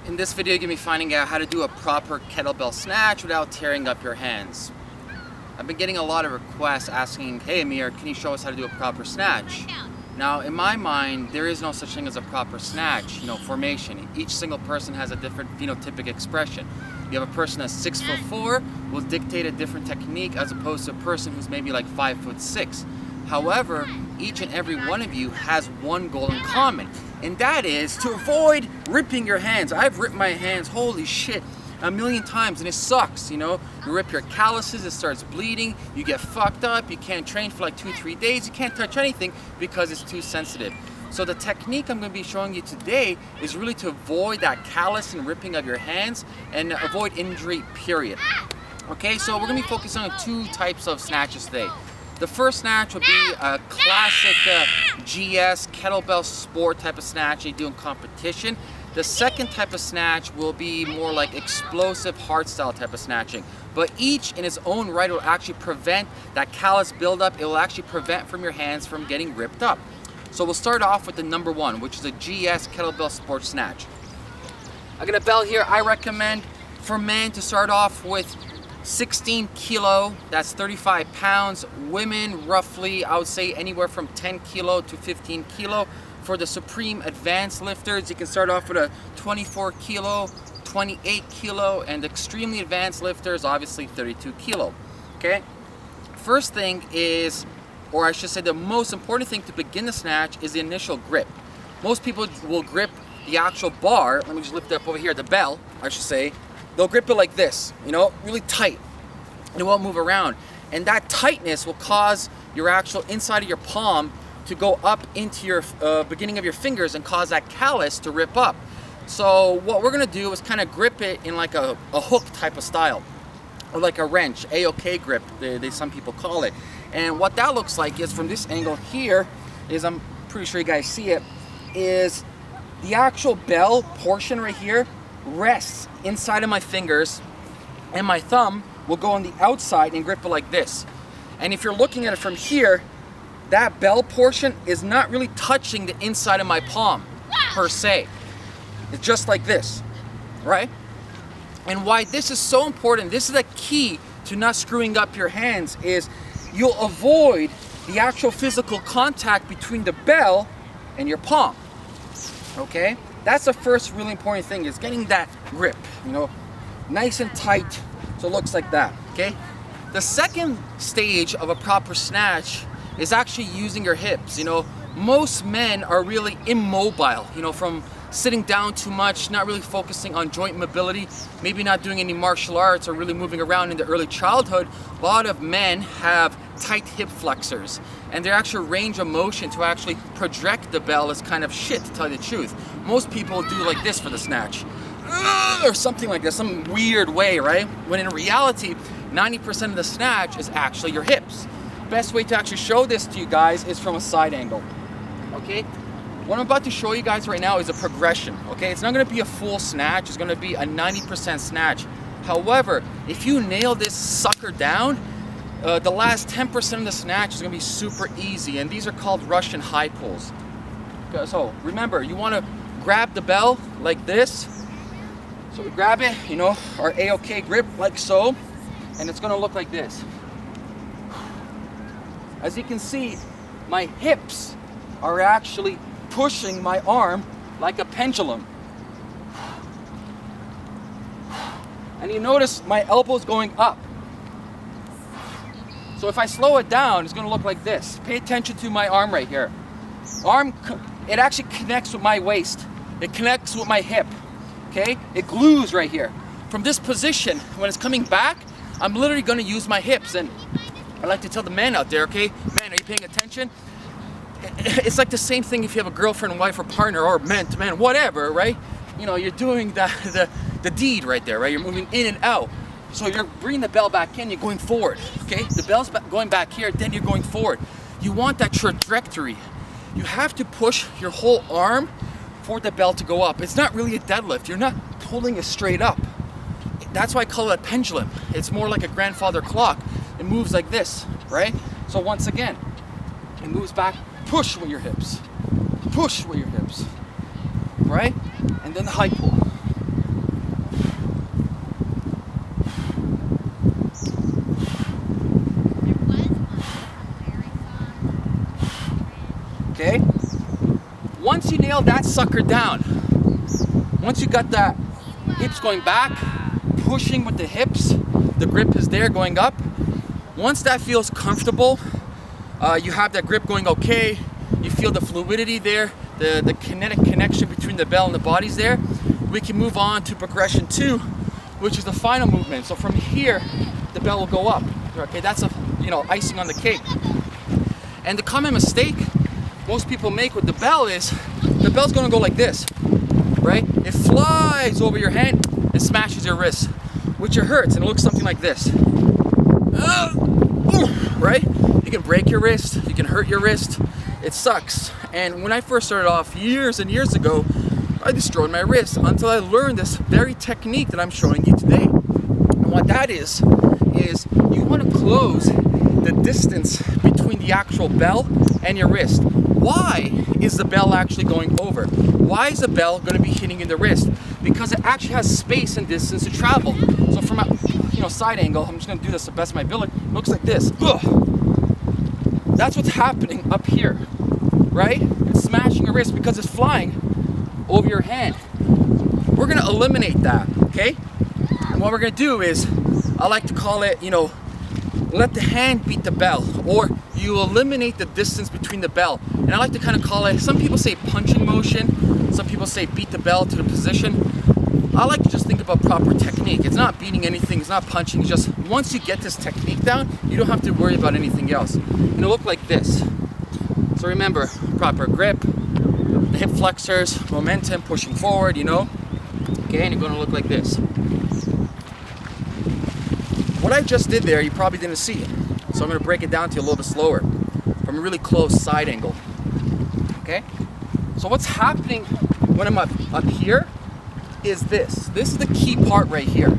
In this video, you're going to be finding out how to do a proper kettlebell snatch without tearing up your hands. I've been getting a lot of requests asking, hey Ameer, can you show us how to do a proper snatch? Now, in my mind, there is no such thing as a proper snatch, formation. Each single person has a different phenotypic expression. You have a person that's 6'4", will dictate a different technique as opposed to a person who's maybe like 5'6". However, each and every one of you has one goal in common, and that is to avoid ripping your hands. I've ripped my hands, holy shit, a million times, and it sucks, You rip your calluses, it starts bleeding, you get fucked up, you can't train for like 2-3 days, you can't touch anything because it's too sensitive. So the technique I'm going to be showing you today is really to avoid that callus and ripping of your hands and avoid injury, period. Okay, so we're going to be focusing on two types of snatches today. The first snatch would be a classic GS kettlebell sport type of snatch you do in competition. The second type of snatch will be more like explosive hardstyle type of snatching. But each in its own right will actually prevent that callus buildup. It will actually prevent from your hands from getting ripped up. So we'll start off with the number one, which is a GS kettlebell sport snatch. I got a bell here. I recommend for men to start off with 16 kilo, that's 35 pounds. Women, roughly, I would say anywhere from 10 kilo to 15 kilo. For the supreme advanced lifters, you can start off with a 24 kilo, 28 kilo, and extremely advanced lifters, obviously 32 kilo, okay? First thing is, or I should say the most important thing to begin the snatch is the initial grip. Most people will grip the actual bar, let me just lift it up over here, the bell, I should say. They'll grip it like this, really tight. It won't move around. And that tightness will cause your actual inside of your palm to go up into your beginning of your fingers and cause that callus to rip up. So what we're gonna do is kind of grip it in like a hook type of style, or like a wrench, A-OK grip, some people call it. And what that looks like is from this angle here, is I'm pretty sure you guys see it, is the actual bell portion right here rests inside of my fingers, and my thumb will go on the outside and grip it like this. And if you're looking at it from here, that bell portion is not really touching the inside of my palm per se. It's just like this, right? And why this is so important, this is the key to not screwing up your hands, is you'll avoid the actual physical contact between the bell and your palm, okay? That's the first really important thing, is getting that grip, nice and tight, so it looks like that, okay? The second stage of a proper snatch is actually using your hips. Most men are really immobile, from sitting down too much, not really focusing on joint mobility, maybe not doing any martial arts or really moving around in the early childhood. A lot of men have tight hip flexors, and their actual range of motion to actually project the bell is kind of shit, to tell you the truth. Most people do like this for the snatch, or something like this, some weird way, right? When in reality, 90% of the snatch is actually your hips. Best way to actually show this to you guys is from a side angle, okay? What I'm about to show you guys right now is a progression, okay? It's not gonna be a full snatch, it's gonna be a 90% snatch. However, if you nail this sucker down, the last 10% of the snatch is gonna be super easy, and these are called Russian high pulls. Okay, so remember, you wanna grab the bell like this. So we grab it, our A-OK grip like so, and it's gonna look like this. As you can see, my hips are actually pushing my arm like a pendulum. And you notice my elbow's going up. So if I slow it down, it's gonna look like this. Pay attention to my arm right here. It actually connects with my waist. It connects with my hip, okay? It glues right here. From this position, when it's coming back, I'm literally gonna use my hips. And I like to tell the men out there, okay? Man, are you paying attention? It's like the same thing if you have a girlfriend, wife, or partner, or man to man, whatever, right? You're doing the deed right there, right? You're moving in and out. So you're bringing the bell back in, you're going forward, okay? The bell's going back here, then you're going forward. You want that trajectory. You have to push your whole arm for the bell to go up. It's not really a deadlift. You're not pulling it straight up. That's why I call it a pendulum. It's more like a grandfather clock. It moves like this, right? So once again, it moves back, push with your hips, right? And then the high pull. nail that sucker down. Once you got that hips going back, pushing with the hips, the grip is there going up. Once that feels comfortable, you have that grip going okay, you feel the fluidity there, the kinetic connection between the bell and the body's there, we can move on to progression 2, which is the final movement. So from here, the bell will go up. Okay, that's icing on the cake. And the common mistake most people make with the bell is the bell's gonna go like this, right? It flies over your hand and smashes your wrist, which it hurts, and it looks something like this. Right? You can break your wrist, you can hurt your wrist. It sucks. And when I first started off years and years ago, I destroyed my wrist until I learned this very technique that I'm showing you today. And what that is you want to close the distance between the actual bell and your wrist. Why is the bell actually going over? Why is the bell going to be hitting in the wrist? Because it actually has space and distance to travel. So from a side angle, I'm just going to do this the best of my ability. It looks like this. Ugh. That's what's happening up here, right? It's smashing your wrist because it's flying over your hand. We're going to eliminate that, okay? And what we're going to do is, I like to call it, let the hand beat the bell, or you eliminate the distance between the bell. And I like to kind of call it, some people say punching motion, some people say beat the bell to the position. I like to just think about proper technique. It's not beating anything, it's not punching, it's just once you get this technique down, you don't have to worry about anything else. It'll look like this. So remember, proper grip, the hip flexors, momentum, pushing forward, Okay, and you're gonna look like this. What I just did there, you probably didn't see. So I'm gonna break it down to you a little bit slower from a really close side angle. Okay? So what's happening when I'm up here is this. This is the key part right here.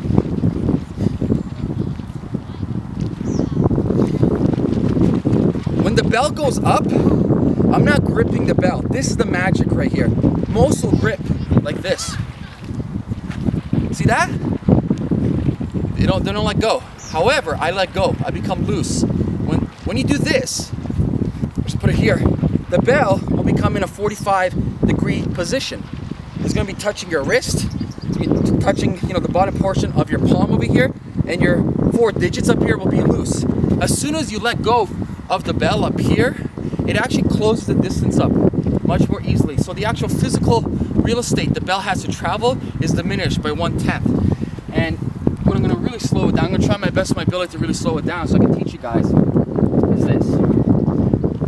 When the bell goes up, I'm not gripping the bell. This is the magic right here. Most will grip like this. See that? They don't let go. However, I let go. I become loose. When you do this, just put it here, the bell will become in a 45-degree position. It's going to be touching your wrist, it's going to be touching, the bottom portion of your palm over here, and your 4 digits up here will be loose. As soon as you let go of the bell up here, it actually closes the distance up much more easily. So the actual physical real estate the bell has to travel is diminished by 1/10. And when I'm going to really slow it down, I'm going to try my best of my ability to really slow it down so I can teach you guys, is this.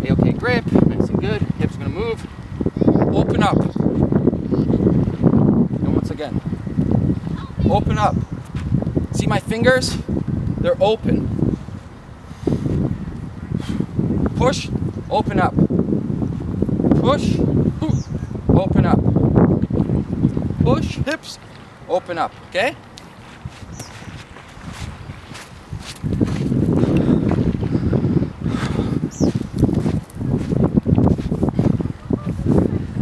Okay, grip, nice and good. Hips are going to move. Open up. And once again, open up. See my fingers? They're open. Push, open up. Push, open up. Push, hips, open up, okay?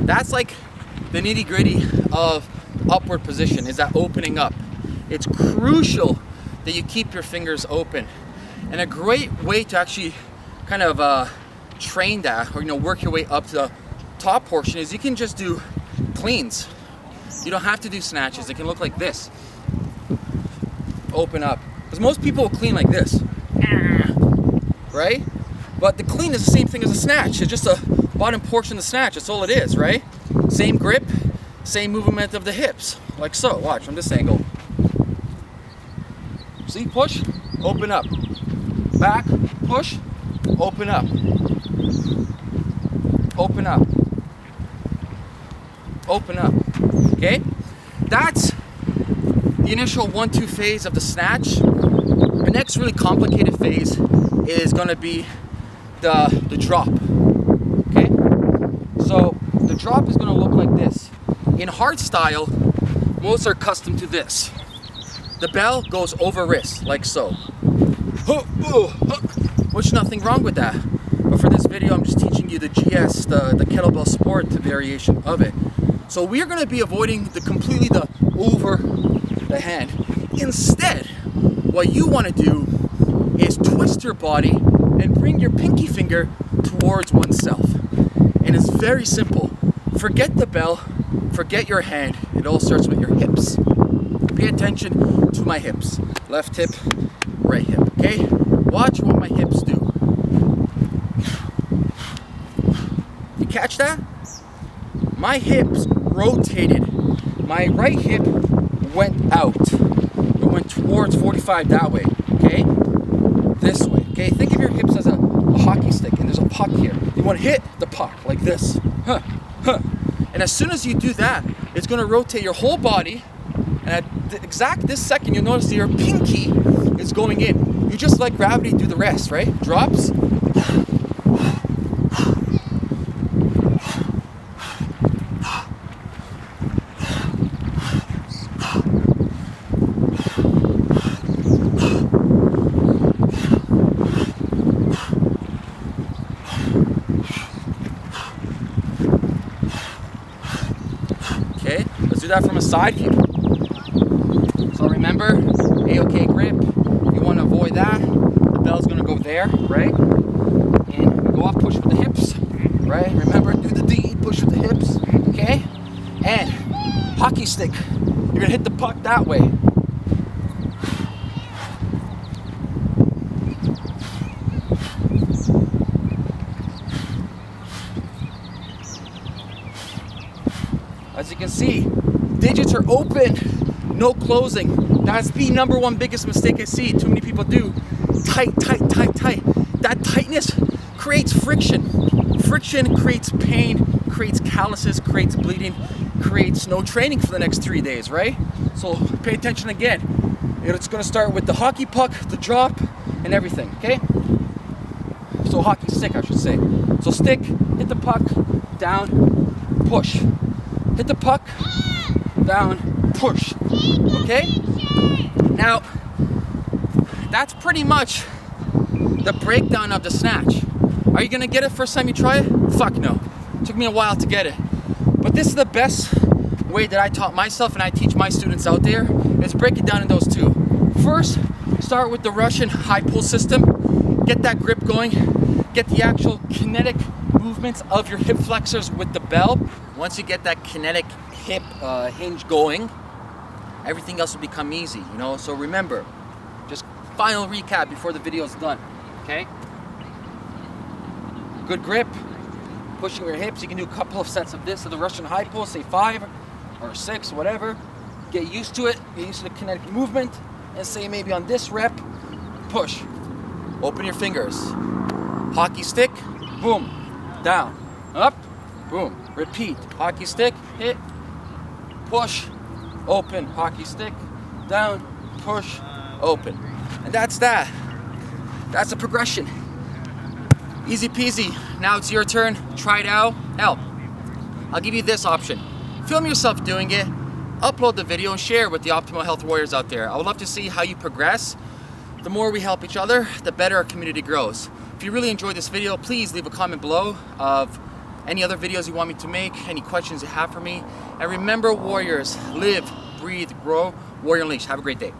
That's like the nitty-gritty of upward position, is that opening up. It's crucial that you keep your fingers open. And a great way to actually kind of train that, or work your way up to the top portion, is you can just do cleans. You don't have to do snatches. It can look like this. Open up. Because most people will clean like this. Right? But the clean is the same thing as a snatch. It's just a bottom portion of the snatch. That's all it is, right? Same grip, same movement of the hips. Like so. Watch from this angle. See? Push, open up. Back, push, open up. Open up. Open up. Okay? That's the initial 1-2 phase of the snatch. The next really complicated phase is going to be the drop. Okay? So the drop is going to look like this. In hard style, most are accustomed to this. The bell goes over wrist, like so. Which nothing wrong with that. But for this video, I'm just teaching you the GS, the kettlebell sport variation of it. So we're going to be avoiding completely the over the hand. Instead, what you want to do is twist your body and bring your pinky finger towards oneself. And it's very simple. forget the bell, forget your hand. It all starts with your hips. Pay attention to my hips. Left hip, right hip, okay? Watch what my hips do. You catch that? My hips rotated. My right hip went out. It went towards 45 that way, okay? This way, okay? Think of your hips as a hockey stick, and there's a puck here. You want to hit the puck like this. Huh, huh. And as soon as you do that, it's going to rotate your whole body. And at this second, you'll notice that your pinky is going in. You just let gravity do the rest, right? Drops. Okay, let's do that from a side view. So remember, A-OK grip, you want to avoid that. The bell's going to go there, right? And go up, push with the hips, right? Remember, do the D, push with the hips, okay? And hockey stick, you're going to hit the puck that way. As you can see, digits are open, no closing. That's the number one biggest mistake I see too many people do. Tight, tight, tight, tight. That tightness creates friction. Friction creates pain, creates calluses, creates bleeding, creates no training for the next 3 days, right? So pay attention again. It's gonna start with the hockey puck, the drop, and everything, okay? So hockey stick, I should say. So stick, hit the puck, down, push. Hit the puck, down, push, okay? Now, that's pretty much the breakdown of the snatch. Are you gonna get it first time you try it? Fuck no. Took me a while to get it. But this is the best way that I taught myself and I teach my students out there, is break it down in those two. First, start with the Russian high pull system. Get that grip going. Get the actual kinetic movements of your hip flexors with the bell. Once you get that kinetic hip hinge going, everything else will become easy, you know? So remember, just final recap before the video is done, okay? Good grip, pushing your hips. You can do a couple of sets of this, of the Russian high pull, say 5 or 6, whatever. Get used to it, get used to the kinetic movement, and say maybe on this rep, push. Open your fingers. Hockey stick, boom, down, up, boom. Repeat, hockey stick, hit, push, open, hockey stick, down, push, open. And that's that. That's a progression. Easy peasy. Now it's your turn. Try it out. Hell, I'll give you this option. Film yourself doing it, upload the video, and share with the Optimal Health Warriors out there. I would love to see how you progress. The more we help each other, the better our community grows. If you really enjoyed this video, please leave a comment below of any other videos you want me to make, any questions you have for me. And remember, warriors, live, breathe, grow. Warrior Unleashed. Have a great day.